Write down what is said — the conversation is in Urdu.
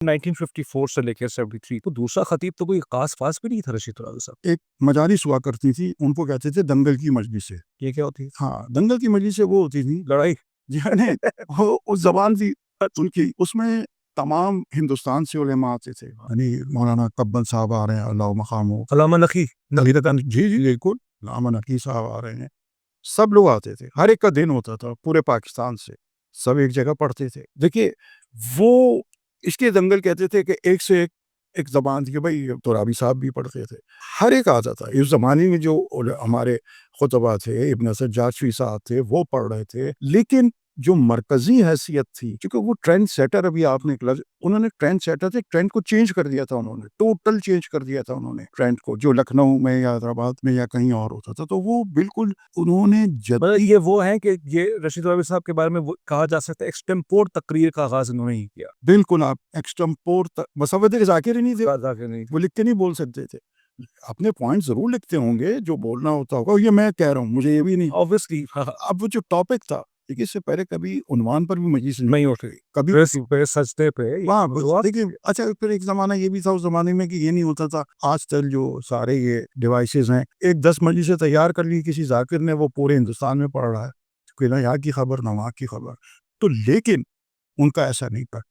1954 سے لے کے 73 تو دوسرا خطیب تو کوئی خاص بھی نہیں تھا رشید رضا صاحب. ایک مجالس ہوا کرتی تھی، ان کو کہتے تھے دنگل کی مجلسیں. یہ کیا ہوتی ہے؟ ہاں، دنگل کی مجلسیں وہ ہوتی تھی لڑائی. یعنی وہ اس زبان تھی ان کی، اس میں تمام ہندوستان سے علماء آتے تھے. یعنی مولانا کبن صاحب آ رہے ہیں، اللہ مقام ہو. علامہ نقی. جی بالکل، علامہ نقی صاحب آ رہے ہیں. سب لوگ آتے تھے، ہر ایک کا دن ہوتا تھا پورے پاکستان سے، سب ایک جگہ پڑھتے تھے. دیکھیے وہ اس کے دنگل کہتے تھے کہ ایک سے ایک زبان تھی کہ بھائی ترابی صاحب بھی پڑھتے تھے، ہر ایک آتا تھا. اس زمانے میں جو ہمارے خطبہ تھے، ابن سجاد صاحب تھے، وہ پڑھ رہے تھے. لیکن جو مرکزی حیثیت تھی، کیونکہ وہ ٹرینڈ سیٹر، ابھی آپ نے انہوں نے ٹرینڈ سیٹر تھے، ٹرینڈ کو چینج کر دیا تھا، انہوں نے ٹوٹل چینج کر دیا تھا انہوں نے ٹرینڈ کو، جو لکھنؤ میں یا حیدرآباد میں یا کہیں اور ہوتا تھا. تو وہ بالکل انہوں نے یہ وہ ہیں کہ یہ رشید رضا صاحب کے بارے میں کہا جا سکتا ہے ایکسٹمپور تقریر کا آغاز انہوں نے ہی کیا. بالکل، آپ ایکسٹمپور مسود ذاکر ہی نہیں تھے، نہیں. وہ لکھ کے نہیں بول سکتے تھے. اپنے پوائنٹ ضرور لکھتے ہوں گے، جو بولنا ہوتا ہوگا. یہ میں کہہ رہا ہوں، مجھے یہ بھی نہیں obviously. اب وہ جو ٹاپک تھا، لیکن اس سے پہلے کبھی عنوان پر بھی مجلس نہیں اٹھ گئی کبھی سجدے پہ وہاں. دیکھیے اچھا، پھر ایک زمانہ یہ بھی تھا اس زمانے میں کہ یہ نہیں ہوتا تھا. آج کل جو سارے یہ ڈیوائسز ہیں، ایک 10 مجلسیں تیار کر لی کسی ذاکر نے، وہ پورے ہندوستان میں پڑھ رہا ہے، کہ نہ یہاں کی خبر نہ وہاں کی خبر. تو لیکن ان کا ایسا نہیں تھا.